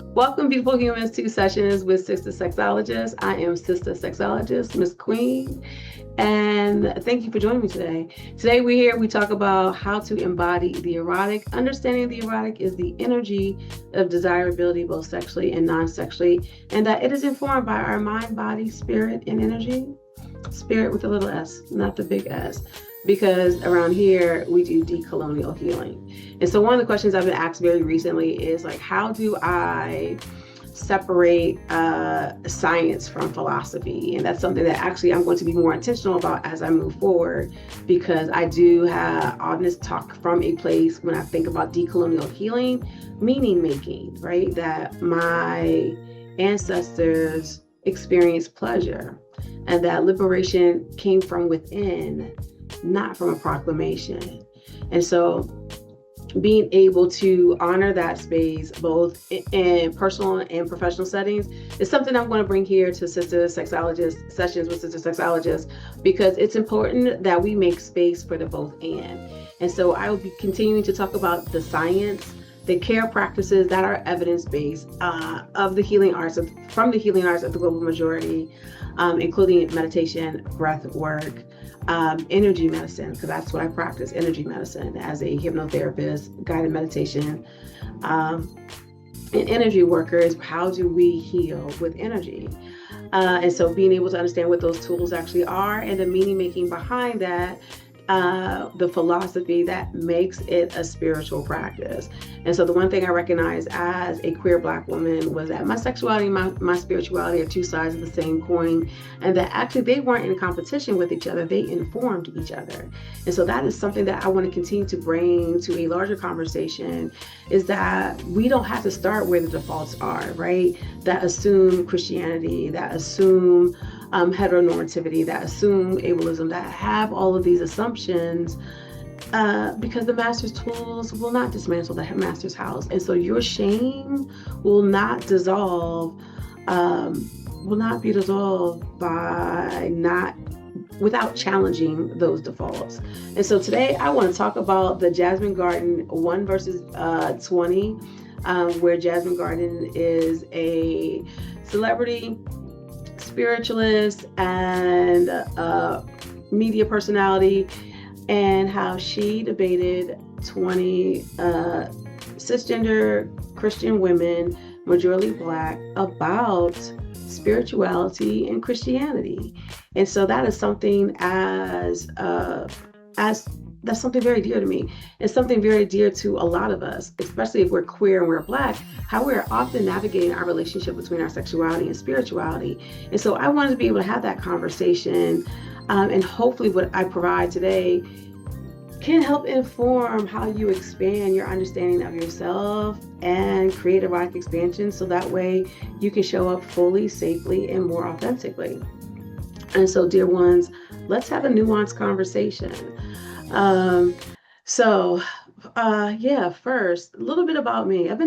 Welcome, beautiful humans, to Sessions with Sister Sexologist. I am Sister Sexologist, Miss Queen, and thank you for joining me today. Today, we talk about how to embody the erotic. Understanding the erotic is the energy of desirability, both sexually and non-sexually, and that it is informed by our mind, body, spirit, and energy. Spirit with a little s, not the big S, because around here we do decolonial healing. And so one of the questions I've been asked very recently is like, how do I separate science from philosophy? And that's something that actually I'm going to be more intentional about as I move forward, because I do have honest talk from a place when I think about decolonial healing, meaning making, right? That my ancestors experienced pleasure and that liberation came from within, not from a proclamation. And so being able to honor that space, both in personal and professional settings, is something I'm going to bring here to Sister Sexologist Sessions with Sister Sexologist, because it's important that we make space for the both and. And so I will be continuing to talk about the science, the care practices that are evidence-based of the healing arts, from the healing arts of the global majority, including meditation, breath work, energy medicine, because that's what I practice, energy medicine as a hypnotherapist, guided meditation, and energy workers. How do we heal with energy? And so being able to understand what those tools actually are and the meaning making behind that, the philosophy that makes it a spiritual practice. And so the one thing I recognized as a queer Black woman was that my sexuality and my spirituality are two sides of the same coin, and that actually they weren't in competition with each other, they informed each other. And so that is something that I want to continue to bring to a larger conversation, is that we don't have to start where the defaults are, right? That assume Christianity, that assume heteronormativity, that assume ableism, that have all of these assumptions, because the master's tools will not dismantle the master's house. And so your shame will not dissolve, will not be dissolved by without challenging those defaults. And so today I want to talk about the Jasmine Garden 1 verses 20, where Jasmine Garden is a celebrity, spiritualist, and media personality, and how she debated 20 cisgender Christian women, majority Black, about spirituality and Christianity. And so that is something as that's something very dear to me. It's something very dear to a lot of us, especially if we're queer and we're Black, how we're often navigating our relationship between our sexuality and spirituality. And so I wanted to be able to have that conversation, and hopefully what I provide today can help inform how you expand your understanding of yourself and create erotic expansion, so that way you can show up fully, safely, and more authentically. And so, dear ones, let's have a nuanced conversation. So, first, a little bit about me. I've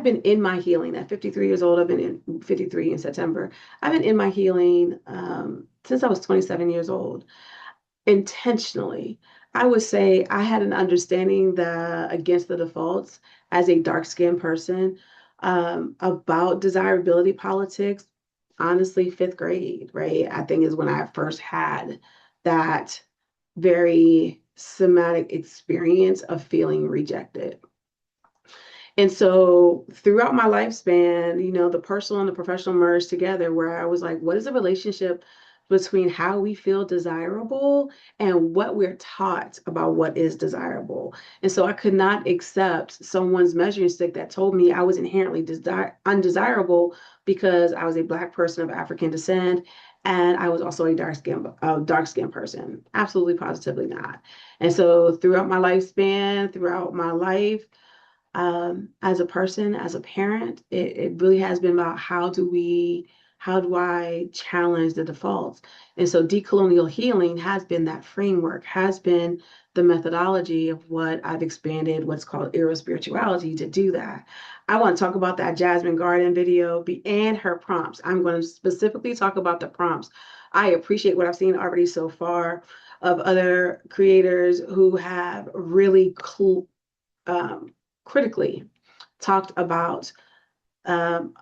been in my healing at 53 years old. I've been in 53 in September. I've been in my healing since I was 27 years old, intentionally. I would say I had an understanding that against the defaults as a dark-skinned person, about desirability politics, honestly, fifth grade, right? I think is when I first had that very somatic experience of feeling rejected. And so throughout my lifespan, the personal and the professional merged together, where I was like, what is the relationship between how we feel desirable and what we're taught about what is desirable? And so I could not accept someone's measuring stick that told me I was inherently undesirable because I was a Black person of African descent, and I was also a dark-skinned person. Absolutely, positively not. And so throughout my lifespan, throughout my life, as a person, as a parent, it really has been about how do I challenge the defaults? And so decolonial healing has been that framework, has been the methodology of what I've expanded, what's called Eros spirituality, to do that. I want to talk about that Jasmine Garden video and her prompts. I'm going to specifically talk about the prompts. I appreciate what I've seen already so far of other creators who have really critically talked um,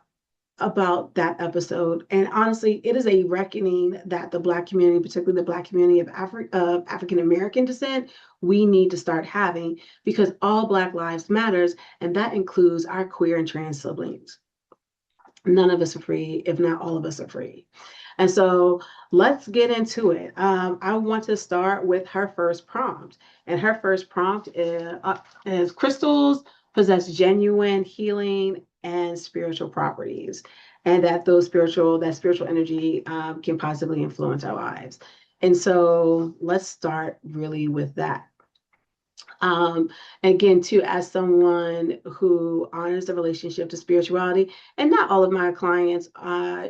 about that episode. And honestly, it is a reckoning that the Black community, particularly the Black community of African American descent, we need to start having, because all Black lives matters, and that includes our queer and trans siblings. None of us are free if not all of us are free. And so let's get into it. I want to start with her first prompt. And her first prompt is crystals possess genuine healing and spiritual properties, and that spiritual energy can positively influence our lives. And so let's start really with that. Um, again, too, as someone who honors the relationship to spirituality, and not all of my clients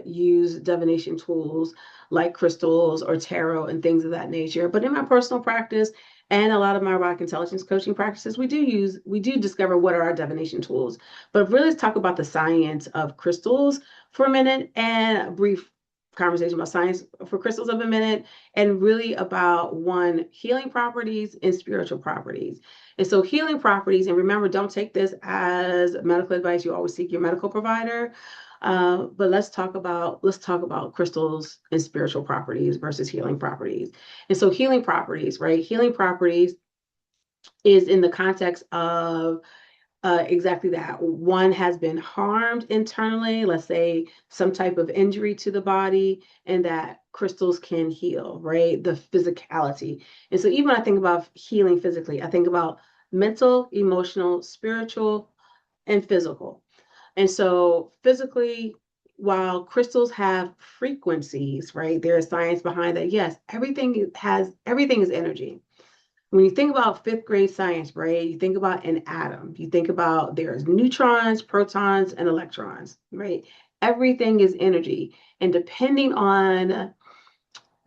use divination tools like crystals or tarot and things of that nature. But in my personal practice and a lot of my rock intelligence coaching practices, we do discover what are our divination tools. But really, let's talk about the science of crystals for a minute, and a brief conversation about science for crystals of a minute, and really about one, healing properties and spiritual properties. And so healing properties, and remember, don't take this as medical advice. You always seek your medical provider. But let's talk about crystals and spiritual properties versus healing properties. And so healing properties, right? Healing properties is in the context of exactly that. One has been harmed internally, let's say some type of injury to the body, and that crystals can heal, right? The physicality. And so even when I think about healing physically, I think about mental, emotional, spiritual, and physical. And so physically, while crystals have frequencies, right? There is science behind that. Yes, everything is energy. When you think about fifth grade science, right, you think about an atom. You think about there's neutrons, protons, and electrons, right? Everything is energy. And depending on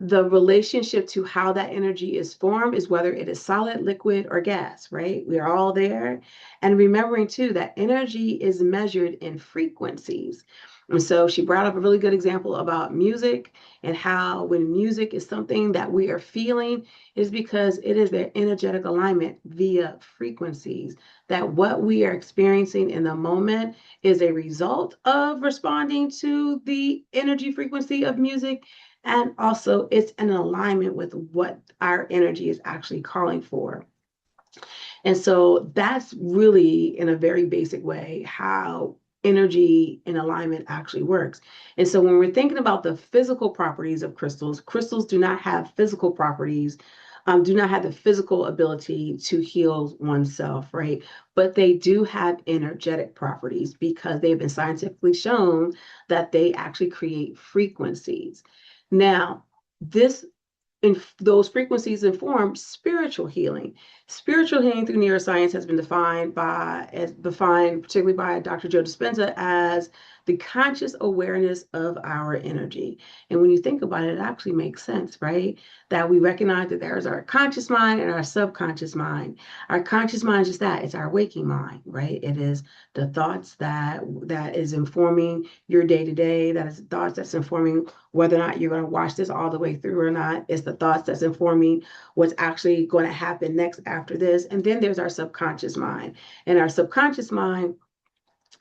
the relationship to how that energy is formed is whether it is solid, liquid, or gas, right? We are all there. And remembering too that energy is measured in frequencies. And so she brought up a really good example about music, and how when music is something that we are feeling is because it is their energetic alignment via frequencies. That what we are experiencing in the moment is a result of responding to the energy frequency of music, and also it's in alignment with what our energy is actually calling for. And so that's really, in a very basic way, how energy in alignment actually works. And so when we're thinking about the physical properties of crystals, crystals do not have physical properties, do not have the physical ability to heal oneself, right? But they do have energetic properties, because they've been scientifically shown that they actually create frequencies. Now, this and those frequencies inform spiritual healing. Spiritual healing through neuroscience has been defined particularly by Dr. Joe Dispenza as the conscious awareness of our energy. And when you think about it, it actually makes sense, right? That we recognize that there's our conscious mind and our subconscious mind. Our conscious mind is just that, it's our waking mind, right? It is the thoughts that is informing your day to day, that is the thoughts that's informing whether or not you're going to watch this all the way through or not. It's the thoughts that's informing what's actually going to happen next after this. And then there's our subconscious mind. And our subconscious mind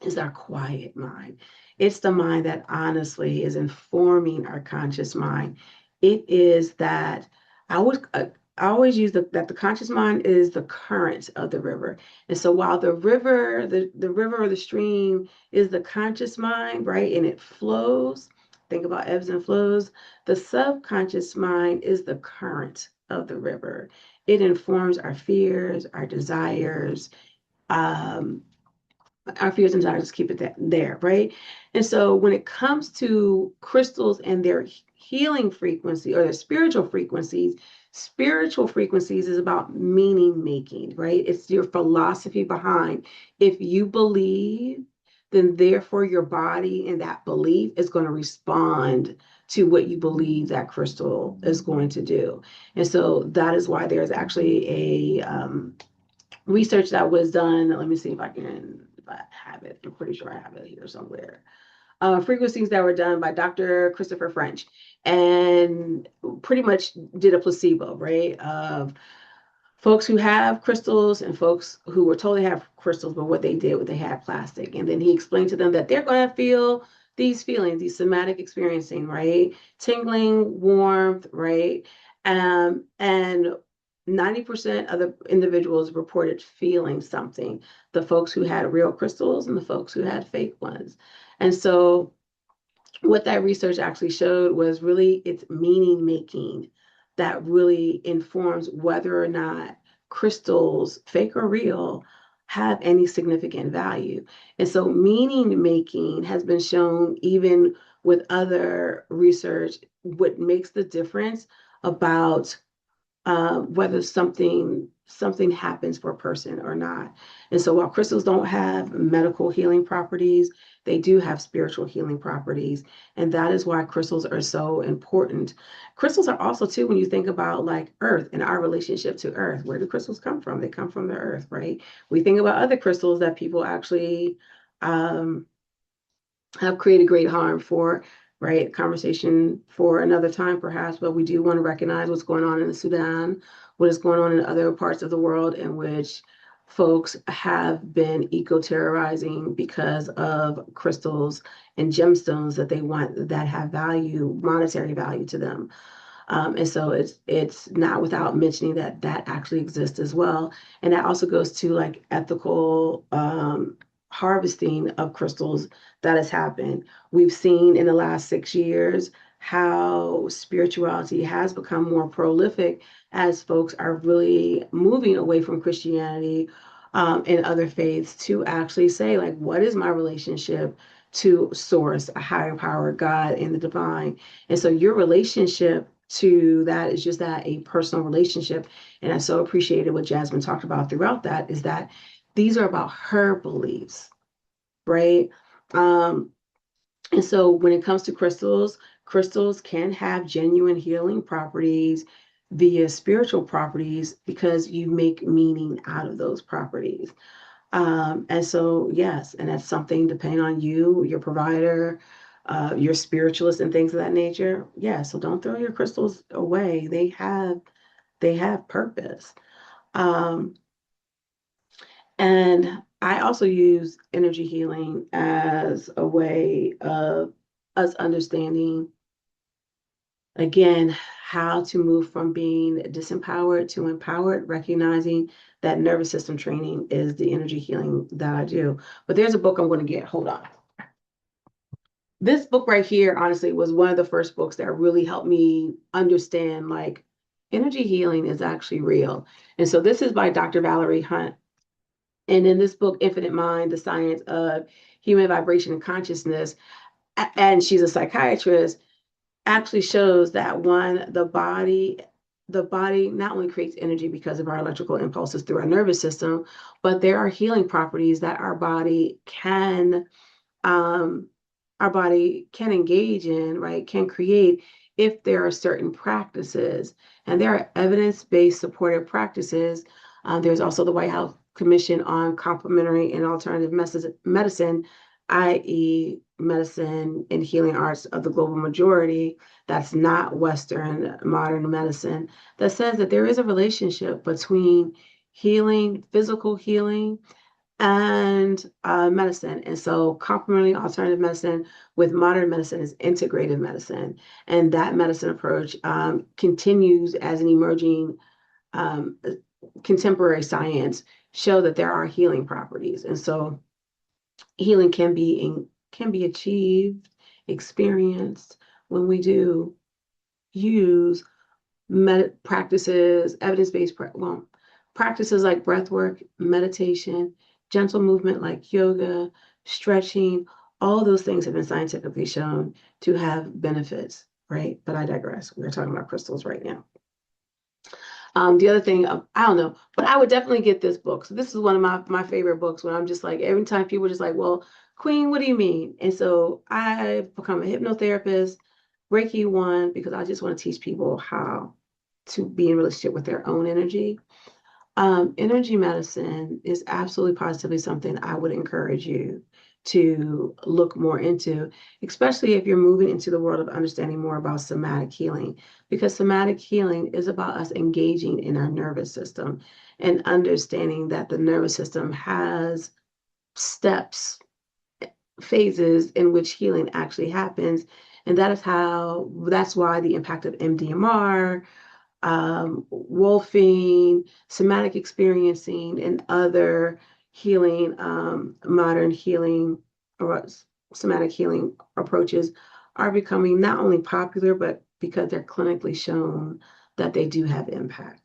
is our quiet mind. It's the mind that honestly is informing our conscious mind. It is that I always use that the conscious mind is the current of the river. And so while the river or the stream is the conscious mind, right? And it flows, think about ebbs and flows. The subconscious mind is the current of the river. It informs our fears, our desires, um, our fears and desires, keep it there, right? And so when it comes to crystals and their healing frequency or their spiritual frequencies is about meaning making, right? It's your philosophy behind. If you believe, then therefore your body and that belief is going to respond to what you believe that crystal is going to do. And so that is why there's actually a research that was done. Let me see if I have it. I'm pretty sure I have it here somewhere. Frequencies that were done by Dr. Christopher French, and pretty much did a placebo, right? Of folks who have crystals and folks who were told they have crystals, but what they did was they had plastic. And then he explained to them that they're going to feel these feelings, these somatic experiencing, right? Tingling, warmth, right? And 90% of the individuals reported feeling something, the folks who had real crystals and the folks who had fake ones. And so what that research actually showed was really it's meaning making that really informs whether or not crystals, fake or real, have any significant value. And so meaning making has been shown even with other research, what makes the difference about whether something happens for a person or not. And so while crystals don't have medical healing properties, they do have spiritual healing properties. And that is why crystals are so important. Crystals are also too, when you think about like earth and our relationship to earth, where do crystals come from? They come from the earth, right? We think about other crystals that people actually um, have created great harm for, right? Conversation for another time, perhaps, but we do want to recognize what's going on in the Sudan, what is going on in other parts of the world in which folks have been eco-terrorizing because of crystals and gemstones that they want that have value, monetary value to them. And so it's not without mentioning that that actually exists as well. And that also goes to like ethical harvesting of crystals that has happened. We've seen in the last 6 years how spirituality has become more prolific as folks are really moving away from Christianity and other faiths to actually say, like, what is my relationship to source, a higher power, God, and the divine? And so your relationship to that is just that a personal relationship. And I so appreciated what Jasmine talked about throughout that is that these are about her beliefs, right? Um, and so when it comes to crystals, crystals can have genuine healing properties via spiritual properties because you make meaning out of those properties. And so, yes, and that's something depending on you, your provider, your spiritualist and things of that nature. Yeah, so don't throw your crystals away. They have purpose. Um, and I also use energy healing as a way of us understanding, again, how to move from being disempowered to empowered, recognizing that nervous system training is the energy healing that I do. But there's a book I'm going to get. Hold on. This book right here, honestly, was one of the first books that really helped me understand like energy healing is actually real. And so this is by Dr. Valerie Hunt. And in this book, Infinite Mind, The Science of Human Vibration and Consciousness, and she's a psychiatrist, actually shows that one, the body not only creates energy because of our electrical impulses through our nervous system, but there are healing properties that um, our body can engage in, right, can create if there are certain practices. And there are evidence-based supportive practices. There's also the White House Commission on Complementary and Alternative Medicine, i.e., medicine and healing arts of the global majority, that's not Western modern medicine, that says that there is a relationship between healing, physical healing, and medicine. And so complementary alternative medicine with modern medicine is integrative medicine. And that medicine approach continues as an emerging um, contemporary science show that there are healing properties. And so healing can be achieved, experienced when we do use practices, evidence-based practices like breath work, meditation, gentle movement like yoga, stretching, all those things have been scientifically shown to have benefits, right? But I digress. We're talking about crystals right now. The other thing, I don't know, but I would definitely get this book. So this is one of my favorite books when I'm just like, every time people are just like, well, Queen, what do you mean? And so I've become a hypnotherapist, Reiki one, because I just want to teach people how to be in relationship with their own energy. Energy medicine is absolutely positively something I would encourage you to look more into, especially if you're moving into the world of understanding more about somatic healing, because somatic healing is about us engaging in our nervous system and understanding that the nervous system has steps, phases in which healing actually happens. And that's why the impact of MDMR, wolfing, somatic experiencing, and other healing, modern healing or somatic healing approaches are becoming not only popular, but because they're clinically shown that they do have impact.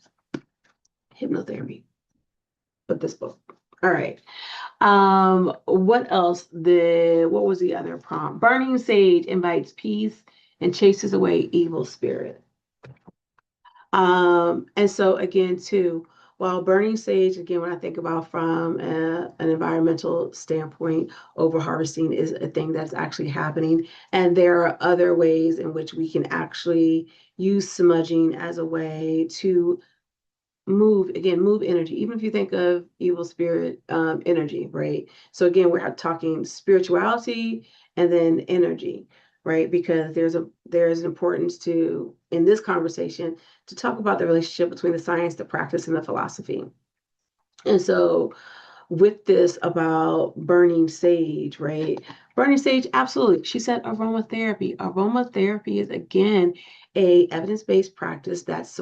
Hypnotherapy, but this book. All right. What else? What was the other prompt? Burning sage invites peace and chases away evil spirit. And so again, too, while burning sage, again, when I think about from an environmental standpoint, over harvesting is a thing that's actually happening. And there are other ways in which we can actually use smudging as a way to move energy, even if you think of evil spirit energy, right? So again, we're talking spirituality and then energy, right? Because there's an importance to, in this conversation, to talk about the relationship between the science, the practice, and the philosophy. And so with this about burning sage, right? Burning sage, absolutely. She said aromatherapy. Aromatherapy is again a evidence-based practice that's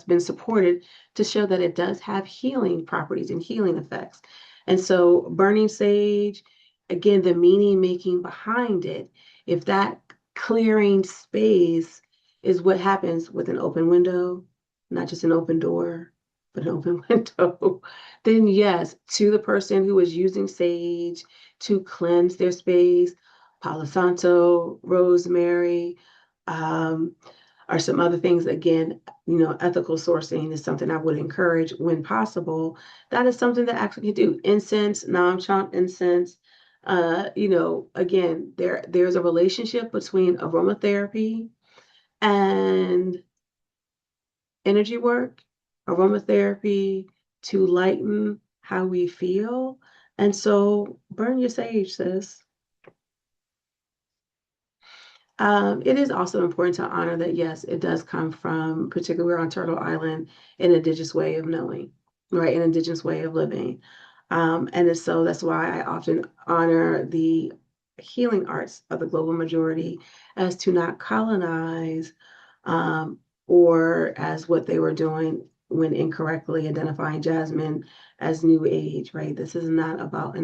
been supported to show that it does have healing properties and healing effects. And so burning sage, again, the meaning making behind it, if that clearing space is what happens with an open window, not just an open door, but an open window, then yes, to the person who is using sage to cleanse their space, Palo Santo, rosemary, or some other things. Again, ethical sourcing is something I would encourage when possible. That is something that actually can do. Incense, non-chalk incense. Again, there's a relationship between aromatherapy and energy work, aromatherapy to lighten how we feel. And so burn your sage, sis. It is also important to honor that, yes, it does come from, particularly on Turtle Island, an indigenous way of knowing, right? An indigenous way of living. So that's why I often honor the healing arts of the global majority as to not colonize, um, or as what they were doing when incorrectly identifying Jasmine as New Age, right? This is not about,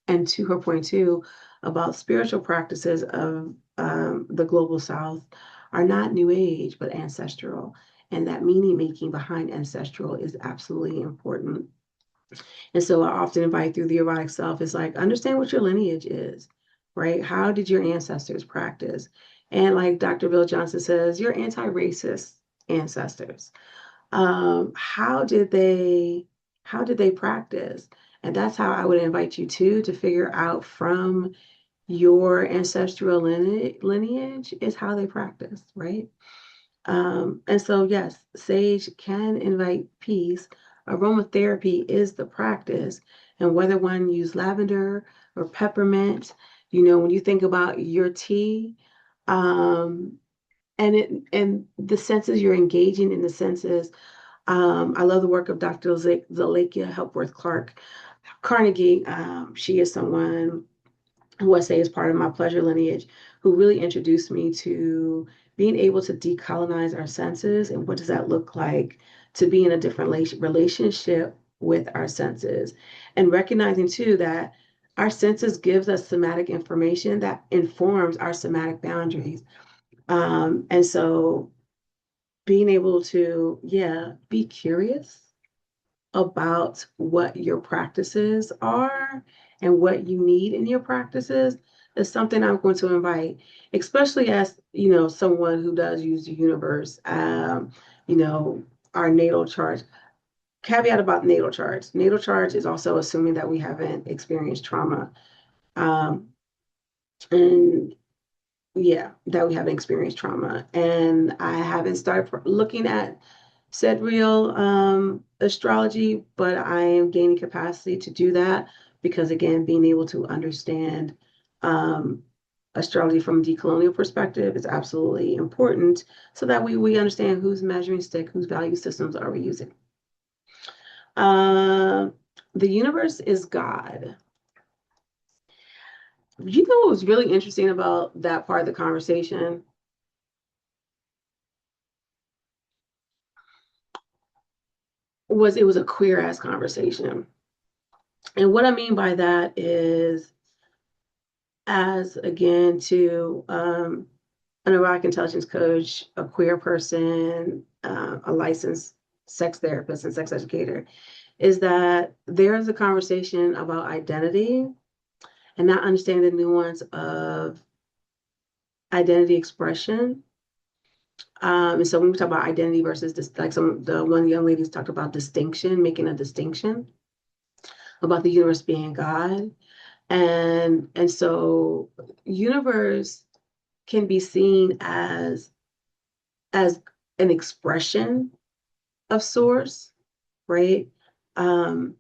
and to her point too, about spiritual practices of the global South are not New Age, but ancestral. And that meaning making behind ancestral is absolutely important. And so I often invite through the erotic self is like, understand what your lineage is, right? How did your ancestors practice? And like Dr. Bill Johnson says, your anti-racist ancestors. How did they practice? And that's how I would invite you to figure out from your ancestral lineage is how they practice, right? And so, yes, sage can invite peace. Aromatherapy is the practice. And whether one use lavender or peppermint, when you think about your tea, um, and the senses you're engaging in the senses. I love the work of Dr. Zalakia Hepworth Clark Carnegie. She is someone who I say is part of my pleasure lineage, who really introduced me to being able to decolonize our senses and what does that look like to be in a different relationship with our senses, and recognizing too that our senses gives us somatic information that informs our somatic boundaries. And so being able to, yeah, be curious about what your practices are and what you need in your practices is something I'm going to invite, especially as, someone who does use the universe, our natal chart. Caveat about natal charts. Natal charts is also assuming that we haven't experienced trauma. And yeah, that we haven't experienced trauma. And I haven't started looking at said real astrology, but I am gaining capacity to do that because, again, being able to understand um, astrology from a decolonial perspective is absolutely important so that we understand whose measuring stick, whose value systems are we using. Uh, the universe is God. You know what was really interesting about that part of the conversation? Was it was a queer ass conversation. And what I mean by that is, as again, to an erotic intelligence coach, a queer person, a licensed sex therapist and sex educator, is that there is a conversation about identity and not understanding the nuance of identity expression. And so when we talk about identity versus this, like the one young ladies talked about distinction, making a distinction about the universe being God. And so universe can be seen as an expression of source, right? Um,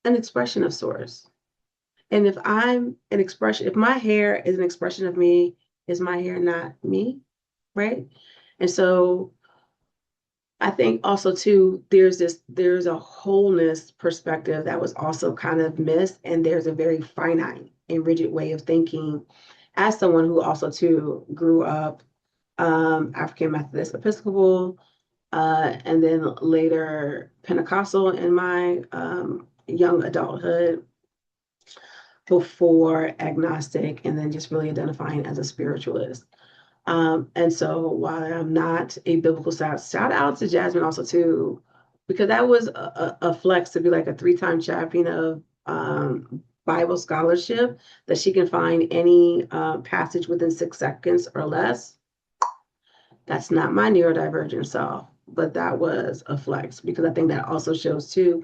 an expression of source. And if I'm an expression, if my hair is an expression of me, is my hair not me, right? And so I think also too, there's a wholeness perspective that was also kind of missed, and there's a very finite and rigid way of thinking. As someone who also too grew up African Methodist Episcopal, and then later Pentecostal in my young adulthood, before agnostic, and then just really identifying as a spiritualist. And so while I'm not a biblical shout out to Jasmine also too, because that was a flex to be like a 3-time champion of Bible scholarship, that she can find any passage within 6 seconds or less. That's not my neurodivergent self, but that was a flex because I think that also shows too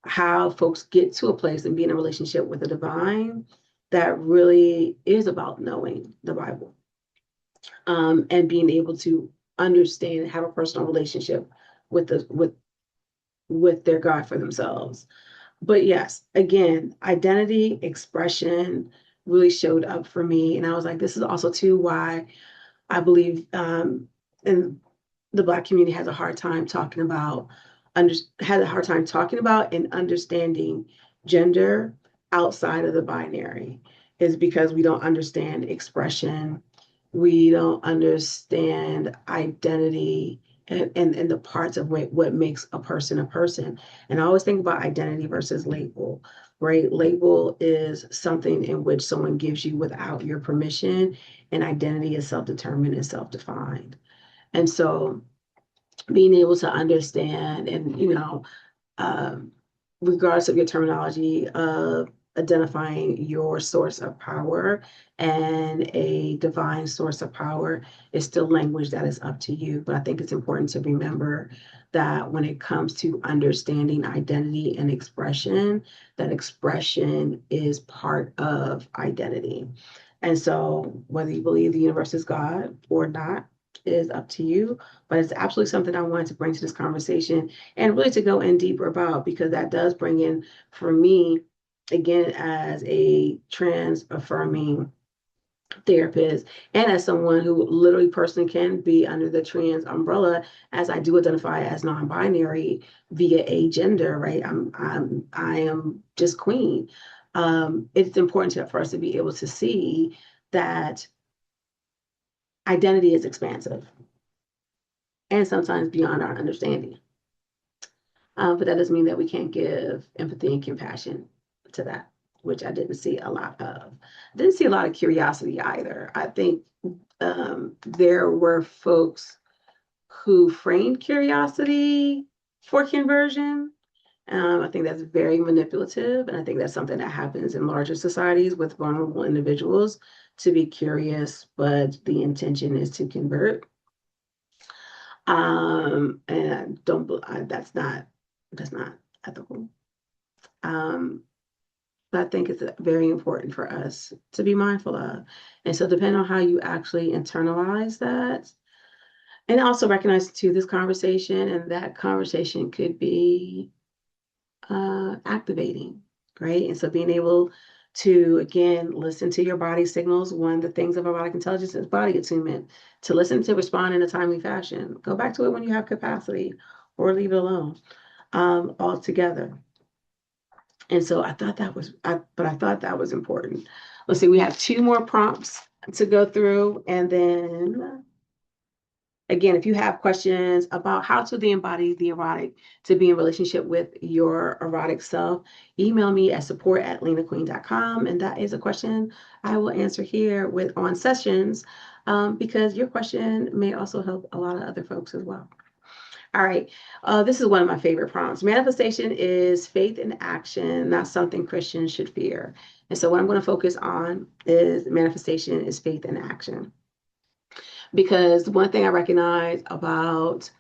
how folks get to a place and be in a relationship with the divine that really is about knowing the Bible, and being able to understand and have a personal relationship with with their God for themselves. But yes, again, identity expression really showed up for me, and I was like, this is also too why I believe, and the Black community has a hard time talking about, has a hard time talking about and understanding gender outside of the binary, is because we don't understand expression, we don't understand identity, and the parts of what makes a person a person. And I always think about identity versus label, right? Label is something in which someone gives you without your permission, and identity is self-determined and self-defined. And so being able to understand and, um, regardless of your terminology of identifying your source of power and a divine source of power is still language that is up to you. But I think it's important to remember that when it comes to understanding identity and expression, that expression is part of identity. And so whether you believe the universe is God or not is up to you, but it's absolutely something I wanted to bring to this conversation and really to go in deeper about, because that does bring in, for me, again, as a trans affirming therapist and as someone who literally personally can be under the trans umbrella, as I do identify as non-binary via a gender, right? I am just queen. It's important for us to be able to see that identity is expansive and sometimes beyond our understanding. But that doesn't mean that we can't give empathy and compassion to that, which I didn't see a lot of. Didn't see a lot of curiosity either. I think there were folks who framed curiosity for conversion. I think that's very manipulative, and I think that's something that happens in larger societies with vulnerable individuals to be curious, but the intention is to convert. And I don't, that's not ethical. Um, but I think it's very important for us to be mindful of. And so depending on how you actually internalize that, And also recognize too this conversation and that conversation could be activating, right? And so being able to, again, listen to your body signals. One of the things of erotic intelligence is body attunement, to listen to respond in a timely fashion. Go back to it when you have capacity or leave it alone altogether. And so I thought that was, but I thought that was important. Let's see, we have 2 more prompts to go through. And then again, if you have questions about how to embody the erotic to be in relationship with your erotic self, email me at support@lenaqueen.com. And that is a question I will answer here with on sessions, because your question may also help a lot of other folks as well. All right. This is one of my favorite prompts. Manifestation is faith in action, not something Christians should fear. And so what I'm going to focus on is manifestation is faith in action. Because one thing I recognize about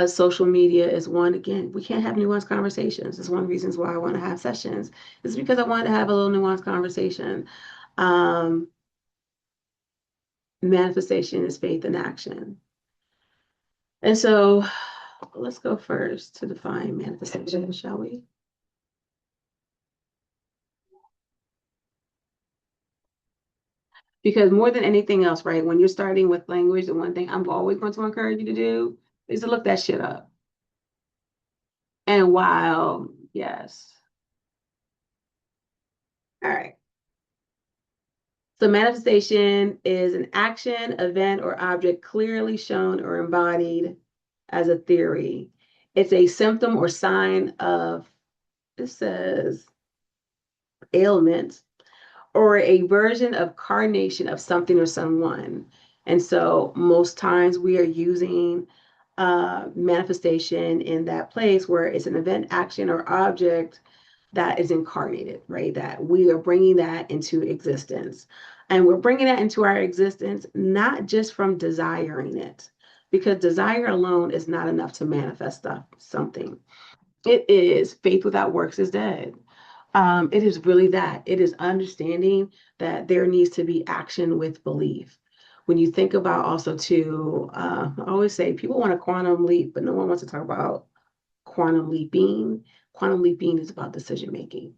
social media is, one, again, we can't have nuanced conversations. It's one of the reasons why I want to have sessions. It's because I wanted to have a little nuanced conversation. Um, Manifestation is faith in action. And so let's go first to define manifestation, shall we? Because more than anything else, right, when you're starting with language, the one thing I'm always going to encourage you to do is to look that shit up. And while, yes. All right. So manifestation is an action, event, or object clearly shown or embodied as a theory. It's a symptom or sign of, it says, ailment, or a version of carnation of something or someone. And so most times we are using manifestation in that place where it's an event, action, or object that is incarnated, right? That we are bringing that into existence. And we're bringing that into our existence, not just from desiring it, because desire alone is not enough to manifest something. It is faith without works is dead. It is really that. It is understanding that there needs to be action with belief. When you think about also too, I always say people want a quantum leap, but no one wants to talk about quantum leaping. Quantum leaping is about decision making.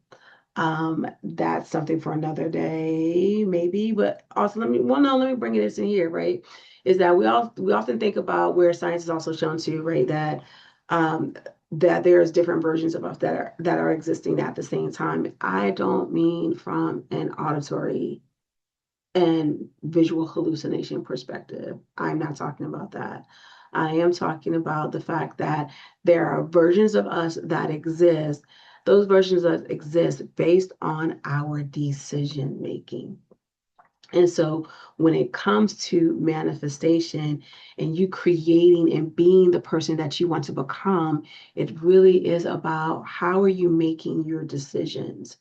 That's something for another day, maybe. But also, let me bring this in here, right? Is that we often think about where science is also shown to, right, that um, that there's different versions of us that are existing at the same time. I don't mean from an auditory and visual hallucination perspective. I'm not talking about that. I am talking about the fact that there are versions of us that exist. Those versions of us exist based on our decision making. And so when it comes to manifestation and you creating and being the person that you want to become, it really is about how are you making your decisions.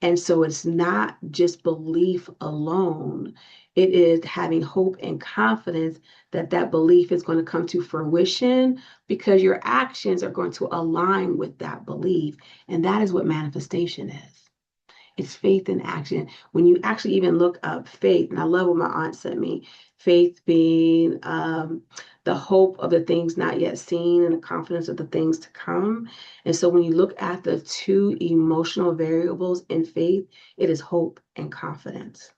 And so it's not just belief alone. It is having hope and confidence that that belief is going to come to fruition because your actions are going to align with that belief. And that is what manifestation is. It's faith in action. When you actually even look up faith, and I love what my aunt sent me, faith being the hope of the things not yet seen and the confidence of the things to come. And so when you look at the 2 emotional variables in faith, it is hope and confidence.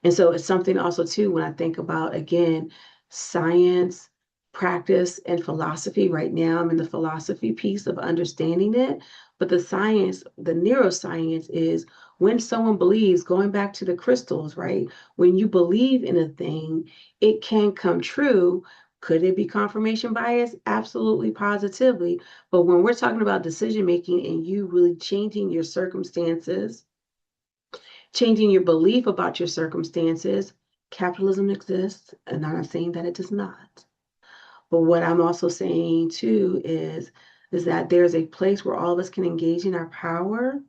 And so it's something also too, when I think about, again, science, practice, and philosophy. Right now, I'm in the philosophy piece of understanding it. But the science, the neuroscience is when someone believes, going back to the crystals, right? When you believe in a thing, it can come true. Could it be confirmation bias? Absolutely, positively. But when we're talking about decision making and you really changing your circumstances, changing your belief about your circumstances, capitalism exists, and I'm not saying that it does not. But what I'm also saying too is that there's a place where all of us can engage in our power,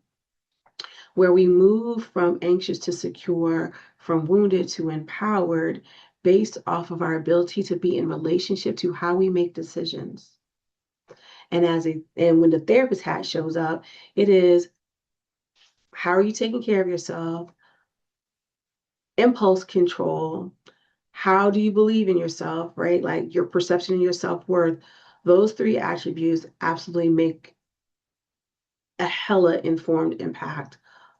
where we move from anxious to secure, from wounded to empowered, based off of our ability to be in relationship to how we make decisions. And when the therapist hat shows up, it is, how are you taking care of yourself? Impulse control. how do you believe in yourself, right? Like your perception of your self-worth. Those three attributes absolutely make a hella informed impact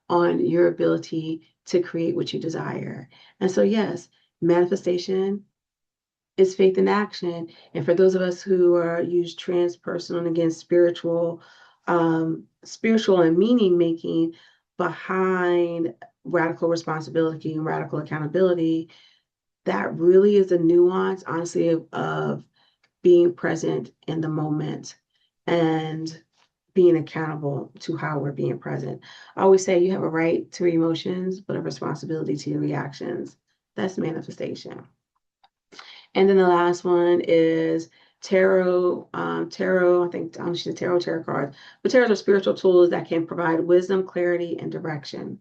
on your ability to create what you desire. And so, yes, manifestation is faith in action. And for those of us who are use transpersonal and again spiritual and meaning making behind radical responsibility and radical accountability, that really is a nuance, honestly, of being present in the moment and being accountable to how we're being present. I always say you have a right to your emotions, but a responsibility to your reactions. That's manifestation. And then the last one is tarot. Tarot, I think I should tarot cards, but tarot are spiritual tools that can provide wisdom, clarity, and direction.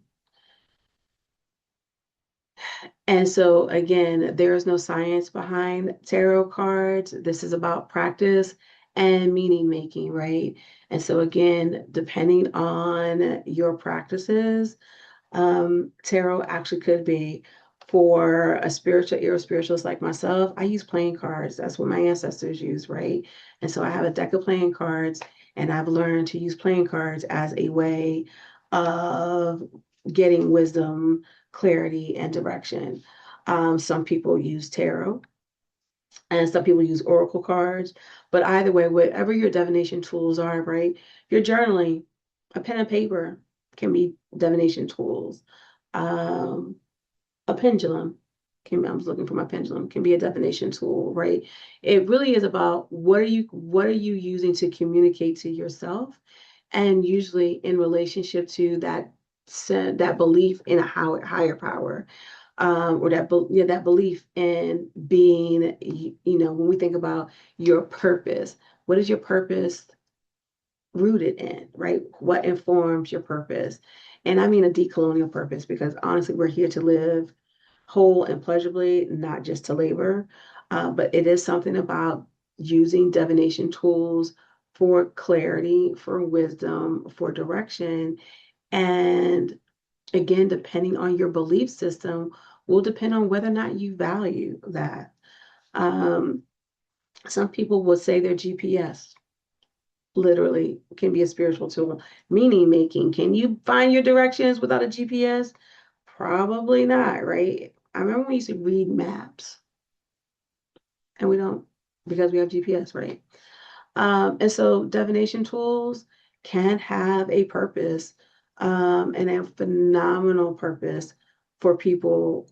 And so again, there is no science behind tarot cards. This is about practice and meaning making, right? And so again, depending on your practices, tarot actually could be for a spiritualist like myself. I use playing cards. That's what my ancestors used, right? And so I have a deck of playing cards, and I've learned to use playing cards as a way of getting wisdom, clarity, and direction. Some people use tarot, and some people use oracle cards. But either way, whatever your divination tools are, right? Your journaling, a pen and paper can be divination tools. Um, a pendulum I was looking for my pendulum, can be a divination tool, right? It really is about what are you using to communicate to yourself, and usually in relationship to that belief in a higher power, or that belief in being, when we think about your purpose, what is your purpose rooted in, right? What informs your purpose? And I mean a decolonial purpose, because honestly, we're here to live whole and pleasurably, not just to labor. But it is something about using divination tools for clarity, for wisdom, for direction. And again, depending on your belief system, will depend on whether or not you value that. Um, some people will say their GPS literally can be a spiritual tool. Meaning making, can you find your directions without a GPS? Probably not, right? I remember we used to read maps, and we don't, because we have GPS, right? And so divination tools can have a purpose, and a phenomenal purpose for people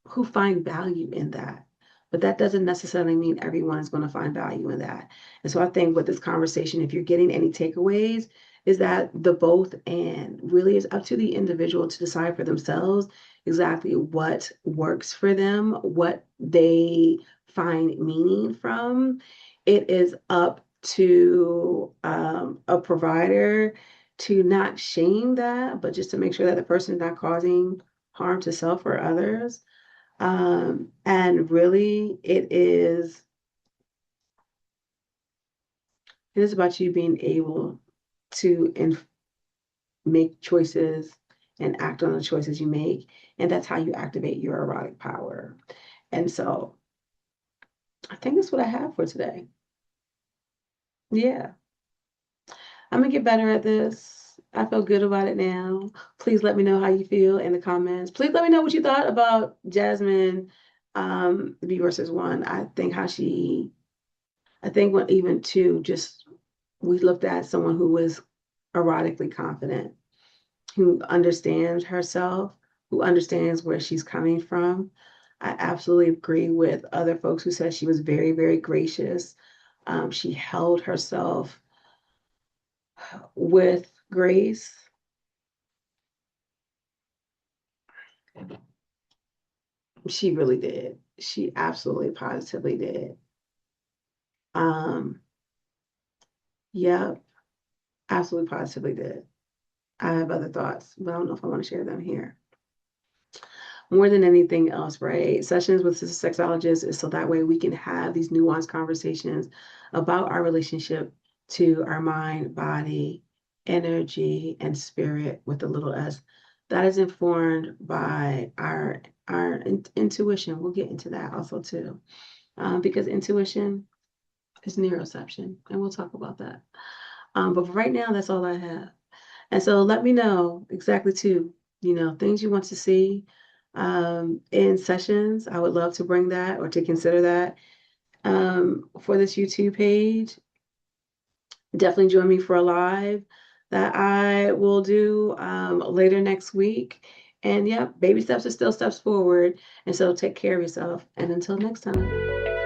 who find value in that. But that doesn't necessarily mean everyone is going to find value in that. And so I think with this conversation, if you're getting any takeaways, is that the both and really is up to the individual to decide for themselves exactly what works for them, what they find meaning from. It is up to a provider to not shame that, but just to make sure that the person is not causing harm to self or others. And really, it is about you being able to make choices and act on the choices you make, and that's how you activate your erotic power. And so, I think that's what I have for today. Yeah. I'm gonna get better at this. I feel good about it now. Please let me know how you feel in the comments. Please let me know what you thought about Jasmine, V versus one. I think when even two, just we looked at someone who was erotically confident, who understands herself, who understands where she's coming from. I absolutely agree with other folks who said she was very, very gracious. She held herself with grace. She really did. She absolutely positively did. Um, yeah, absolutely positively did. I have other thoughts, but I don't know if I want to share them here. More than anything else, right? Sessions with sister sexologists is so that way we can have these nuanced conversations about our relationship to our mind, body, energy, and spirit with a little s. That is informed by intuition. We'll get into that also too, because intuition is neuroception, and we'll talk about that. But for right now, that's all I have. And so let me know exactly too, things you want to see in sessions. I would love to bring that or to consider that for this YouTube page. Definitely join me for a live that I will do later next week. And yeah, baby steps are still steps forward. And so take care of yourself. And until next time.